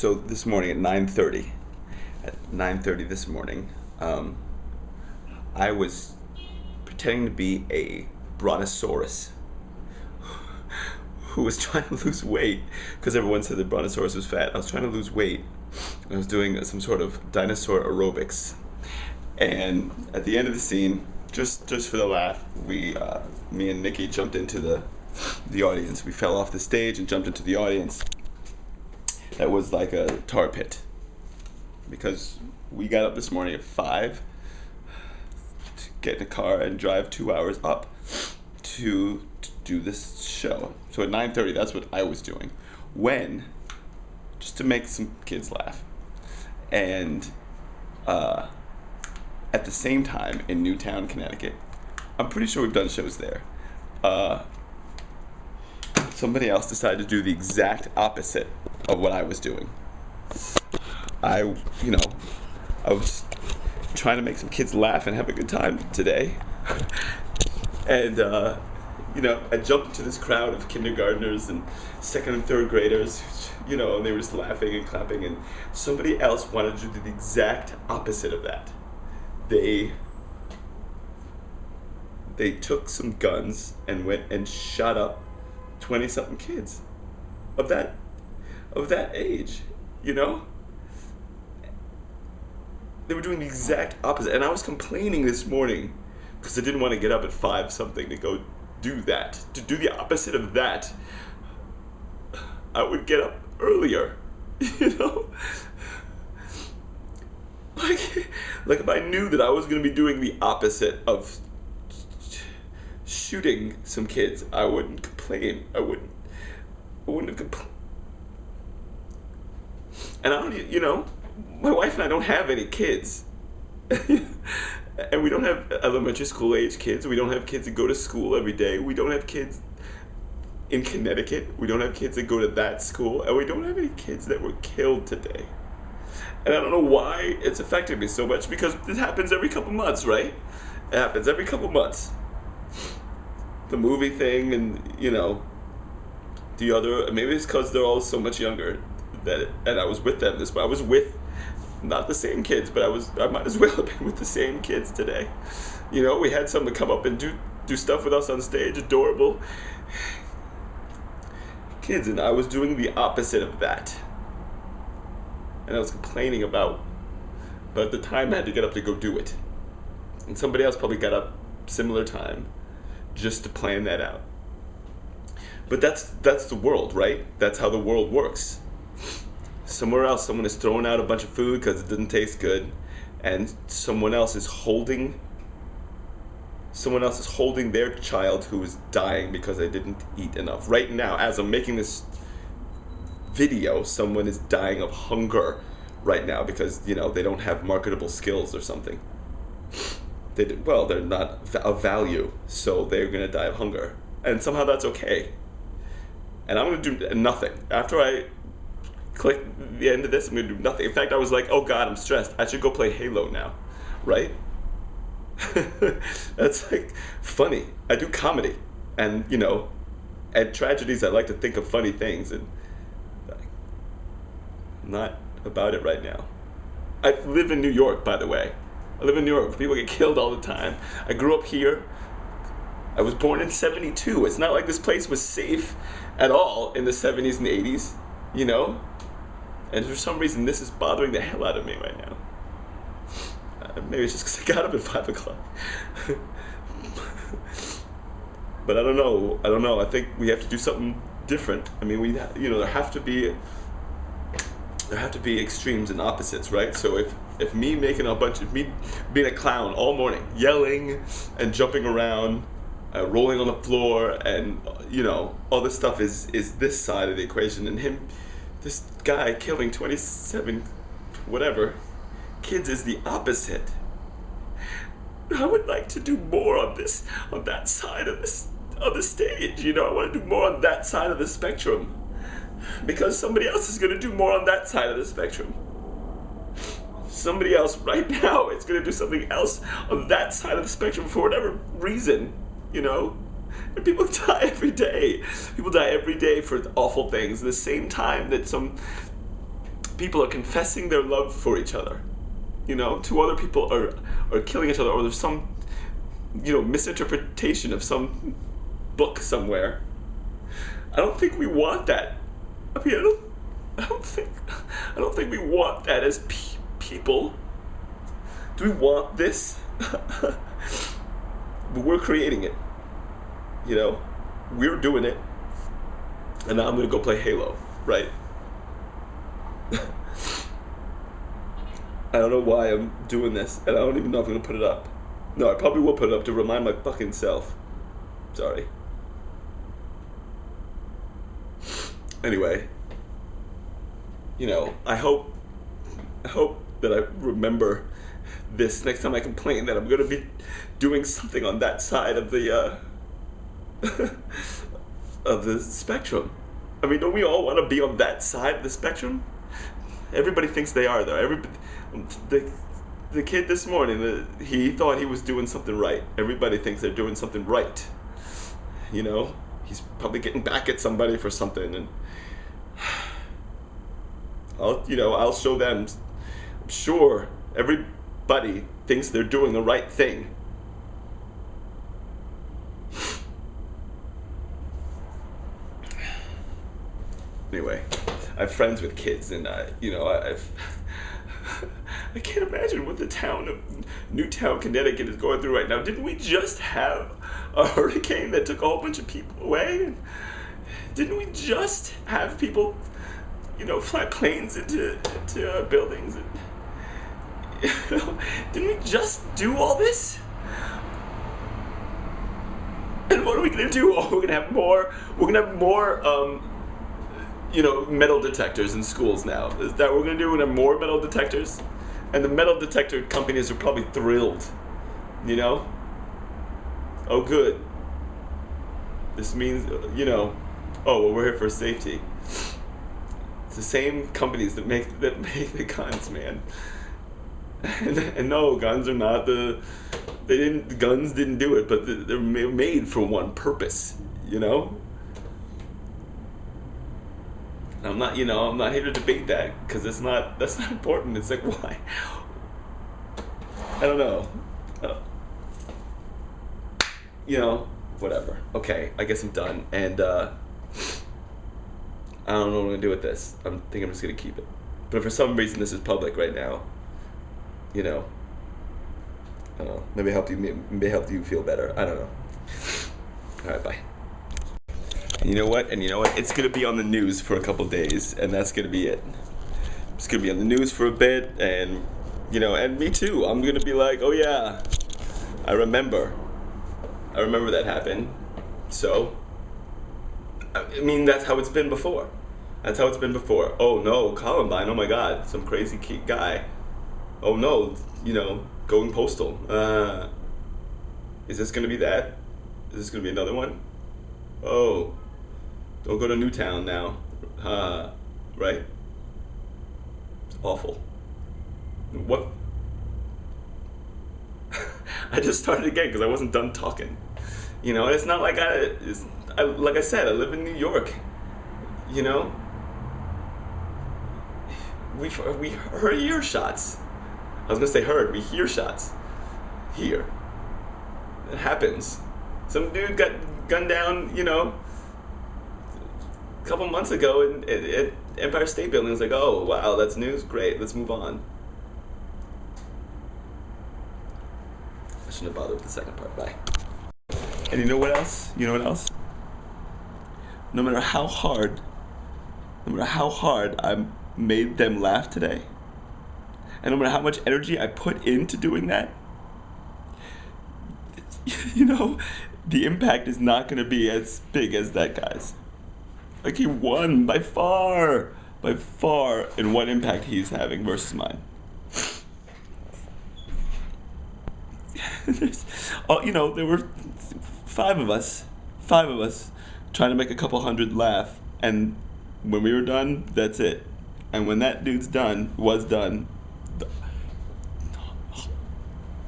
So this morning at 9:30 this morning, I was pretending to be a brontosaurus who was trying to lose weight because everyone said the brontosaurus was fat. I was trying to lose weight. I was doing some sort of dinosaur aerobics, and at the end of the scene, just for the laugh, me and Nikki jumped into the audience. We fell off the stage and jumped into the audience. That was like a tar pit, because we got up this morning at 5 to get in a car and drive 2 hours up to do this show. So at 9:30, that's what I was doing, just to make some kids laugh. And at the same time, in Newtown, Connecticut, I'm pretty sure we've done shows there, somebody else decided to do the exact opposite of what I was doing. I was trying to make some kids laugh and have a good time today. And, I jumped into this crowd of kindergartners and second and third graders, and they were just laughing and clapping, and somebody else wanted to do the exact opposite of that. They took some guns and went and shot up 20-something kids of that age, They were doing the exact opposite. And I was complaining this morning because I didn't want to get up at 5-something to go do that. To do the opposite of that, I would get up earlier, Like if I knew that I was going to be doing the opposite of shooting some kids, I wouldn't complain. I wouldn't have complained. And I don't, my wife and I don't have any kids. And we don't have elementary school age kids. We don't have kids that go to school every day. We don't have kids in Connecticut. We don't have kids that go to that school. And we don't have any kids that were killed today. And I don't know why it's affected me so much, because this happens every couple months, right? It happens every couple months. The movie thing and, the other, maybe it's because they're all so much younger and I was with them I was with not the same kids, but I might as well have been with the same kids today. We had someone come up and do stuff with us on stage, adorable kids, and I was doing the opposite of that. And I was complaining but at the time I had to get up to go do it. And somebody else probably got up similar time just to plan that out. But that's the world, right? That's how the world works. Somewhere else, someone is throwing out a bunch of food because it doesn't taste good, and someone else is holding their child who is dying because they didn't eat enough. Right now, as I'm making this video, someone is dying of hunger right now because, they don't have marketable skills or something. They're not of value, so they're going to die of hunger. And somehow that's okay. And I'm going to do nothing. After I click the end of this, I'm going to do nothing. In fact, I was like, oh God, I'm stressed. I should go play Halo now, right? That's like funny. I do comedy. And, at tragedies, I like to think of funny things. And I'm not about it right now. I live in New York, by the way. I live in New York. People get killed all the time. I grew up here. I was born in 72. It's not like this place was safe at all in the 70s and 80s, And for some reason, this is bothering the hell out of me right now. Maybe it's just because I got up at 5 o'clock. But I don't know. I think we have to do something different. I mean, there have to be extremes and opposites, right? So if me being a clown all morning, yelling and jumping around, rolling on the floor, and all this stuff is this side of the equation, and this guy killing 27 whatever kids is the opposite. I would like to do more on that side of the stage. I want to do more on that side of the spectrum, because somebody else is going to do more on that side of the spectrum. Somebody else right now is going to do something else on that side of the spectrum for whatever reason, And people die every day. People die every day for awful things. At the same time that some people are confessing their love for each other. You know, two other people are killing each other, or there's some, you know, misinterpretation of some book somewhere. I don't think we want that. I mean, I don't think we want that as people. Do we want this? But we're creating it. You know, we're doing it. And now I'm gonna go play Halo, right? I don't know why I'm doing this, and I don't even know if I'm gonna put it up. No, I probably will put it up to remind my fucking self. Sorry. Anyway, you know, I hope that I remember this next time I complain that I'm gonna be doing something on that side of the of the spectrum. I mean, don't we all want to be on that side of the spectrum? Everybody thinks they are, though. The kid this morning, he thought he was doing something right. Everybody thinks they're doing something right. You know, he's probably getting back at somebody for something, and I'll show them. I'm sure everybody thinks they're doing the right thing. Anyway, I have friends with kids, and I can't imagine what the town of Newtown, Connecticut is going through right now. Didn't we just have a hurricane that took a whole bunch of people away? Didn't we just have people, fly planes into buildings? And, didn't we just do all this? And what are we gonna do? Oh, we're gonna have more. We're gonna have more. Metal detectors in schools now. Is that what we're gonna do? We're gonna have more metal detectors? And the metal detector companies are probably thrilled, Oh, good. This means, oh, well, we're here for safety. It's the same companies that make the guns, man. And no, guns are not guns didn't do it, but they're made for one purpose, I'm not here to debate that, because that's not important. It's like, why? I don't know. Whatever. Okay, I guess I'm done, and I don't know what I'm gonna do with this. I think I'm just gonna keep it. But if for some reason this is public right now, I don't know. Maybe help you feel better. I don't know. All right, bye. And you know what? It's going to be on the news for a couple days, and that's going to be it. It's going to be on the news for a bit, and, and me too. I'm going to be like, oh yeah, I remember that happened. So, I mean, that's how it's been before. Oh no, Columbine, oh my God, some crazy guy. Oh no, going postal. Is this going to be that? Is this going to be another one? Oh. Don't go to Newtown now. Right? It's awful. What? I just started again because I wasn't done talking. And it's not like like I said, I live in New York. We hear shots. I was gonna say heard. We hear shots here. It happens. Some dude got gunned down. A couple months ago at Empire State Building. I was like, oh wow, that's news, great, let's move on. I shouldn't have bothered with the second part. Bye. And you know what else? No matter how hard I made them laugh today, and no matter how much energy I put into doing that, the impact is not going to be as big as that guy's. Like, he won by far, in what impact he's having versus mine. There were five of us trying to make a couple hundred laugh, and when we were done, that's it. And when that dude's was done,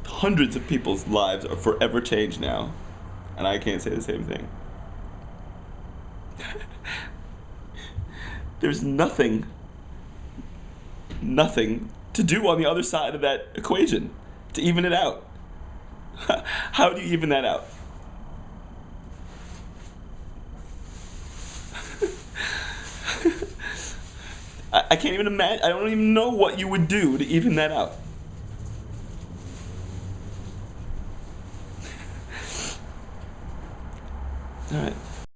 hundreds of people's lives are forever changed now, and I can't say the same thing. There's nothing nothing to do on the other side of that equation to even it out. How do you even that out? I can't even imagine. I don't even know what you would do to even that out. All right.